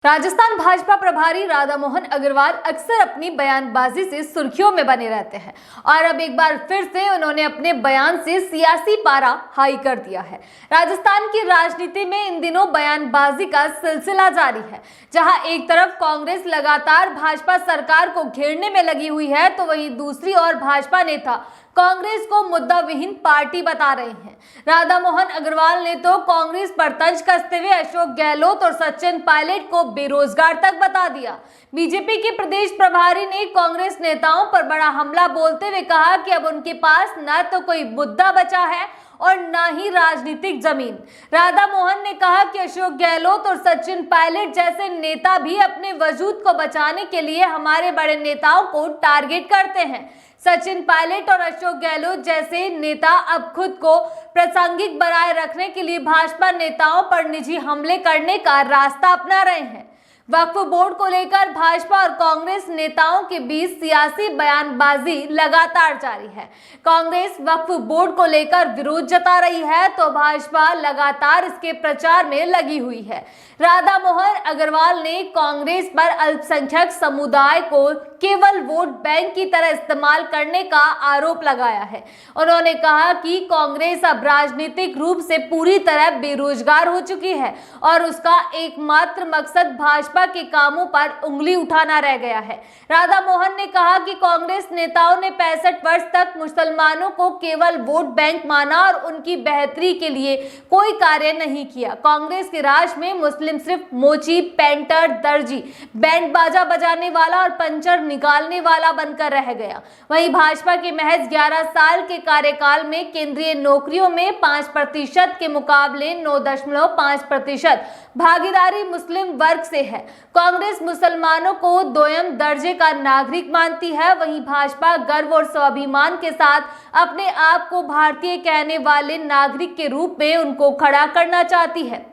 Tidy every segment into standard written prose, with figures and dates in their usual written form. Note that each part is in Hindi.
राजस्थान भाजपा प्रभारी राधा मोहन अग्रवाल अक्सर अपनी बयानबाजी से सुर्खियों में बने रहते हैं और अब एक बार फिर से उन्होंने अपने बयान से सियासी पारा हाई कर दिया है। राजस्थान की राजनीति में इन दिनों बयानबाजी का सिलसिला जारी है। जहां एक तरफ कांग्रेस लगातार भाजपा सरकार को घेरने में लगी हुई है, तो वहीं दूसरी ओर भाजपा नेता कांग्रेस को मुद्दा विहीन पार्टी बता रहे हैं। राधा मोहन अग्रवाल ने तो कांग्रेस पर तंज कसते हुए अशोक गहलोत और सचिन पायलट को बेरोजगार तक बता दिया। बीजेपी के प्रदेश प्रभारी ने कांग्रेस नेताओं पर बड़ा हमला बोलते हुए कहा कि अब उनके पास न तो कोई मुद्दा बचा है और न ही राजनीतिक जमीन। राधा मोहन ने कहा कि अशोक गहलोत और सचिन पायलट जैसे नेता भी अपने वजूद को बचाने के लिए हमारे बड़े नेताओं को टारगेट करते हैं। सचिन पायलट और अशोक गहलोत जैसे नेता अब खुद को प्रासंगिक बनाए रखने के लिए भाजपा नेताओं पर निजी हमले करने का रास्ता अपना रहे हैं। वक्फ बोर्ड को लेकर भाजपा और कांग्रेस नेताओं के बीच सियासी बयानबाजी लगातार जारी है। कांग्रेस वक्फ बोर्ड को लेकर विरोध जता रही है, तो भाजपा लगातार इसके प्रचार में लगी हुई है। राधा मोहन अग्रवाल ने कांग्रेस पर अल्पसंख्यक समुदाय को केवल वोट बैंक की तरह इस्तेमाल करने का आरोप लगाया है। उन्होंने कहा कि कांग्रेस अब राजनीतिक रूप से पूरी तरह बेरोजगार हो चुकी है और उसका एकमात्र मकसद भाजपा के कामों पर उंगली उठाना रह गया है। राधा मोहन ने कहा कि कांग्रेस नेताओं ने 65 वर्ष तक मुसलमानों को केवल वोट बैंक माना और उनकी बेहतरी के लिए कोई कार्य नहीं किया। कांग्रेस के राज में मुस्लिम सिर्फ मोची, पेंटर, दर्जी, बैंड बाजा बजाने वाला और पंचर निकालने वाला बनकर रह गया। वहीं भाजपा के महज 11 साल के कार्यकाल में केंद्रीय नौकरियों में 5% के मुकाबले 9.5% भागीदारी मुस्लिम वर्ग से है। कांग्रेस मुसलमानों को दोयम दर्जे का नागरिक मानती है, वहीं भाजपा गर्व और स्वाभिमान के साथ अपने आप को भारतीय कहने वाले नागरिक के रूप में उनको खड़ा करना चाहती है।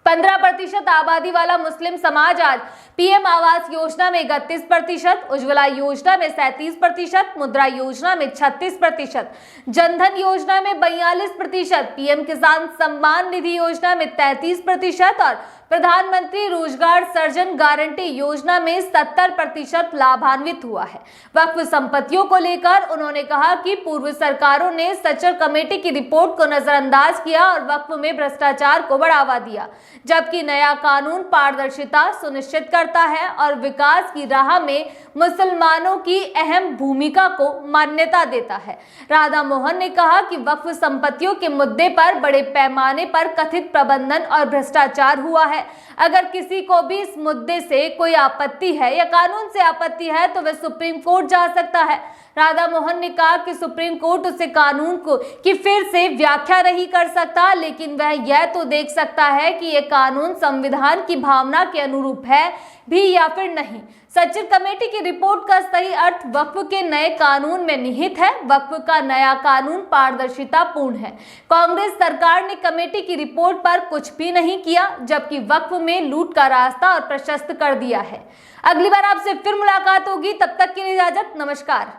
15% आबादी वाला मुस्लिम समाज आज पीएम आवास योजना में 31%, उज्ज्वला योजना में 37%, मुद्रा योजना में 36%, जनधन योजना में 42%, पीएम किसान सम्मान निधि योजना में 33% और प्रधानमंत्री रोजगार सृजन गारंटी योजना में 70% लाभान्वित हुआ है। वक्फ संपत्तियों को लेकर उन्होंने कहा कि पूर्व सरकारों ने सचर कमेटी की रिपोर्ट को नजरअंदाज किया और वक्फ में भ्रष्टाचार को बढ़ावा दिया, जबकि नया कानून पारदर्शिता सुनिश्चित करता है और विकास की राह में मुसलमानों की अहम भूमिका को मान्यता देता है। राधा मोहन ने कहा कि वक्फ संपत्तियों के मुद्दे पर बड़े पैमाने पर कथित प्रबंधन और भ्रष्टाचार हुआ है। अगर किसी को भी इस मुद्दे से कोई आपत्ति है या कानून से आपत्ति है, तो वह सुप्रीम कोर्ट जा सकता है। राधा मोहन ने कहा कि सुप्रीम कोर्ट उसे कानून को की फिर से व्याख्या नहीं कर सकता, लेकिन वह यह तो देख सकता है कि यह कानून संविधान की भावना के अनुरूप है भी या फिर नहीं। सचिव कमेटी की रिपोर्ट का सही अर्थ वक्फ के नए कानून में निहित है। वक्फ का नया कानून पारदर्शिता पूर्ण है। कांग्रेस सरकार ने कमेटी की रिपोर्ट पर कुछ भी नहीं किया, जबकि वक्फ में लूट का रास्ता और प्रशस्त कर दिया है। अगली बार आपसे फिर मुलाकात होगी, तब तक के लिए इजाजत, नमस्कार।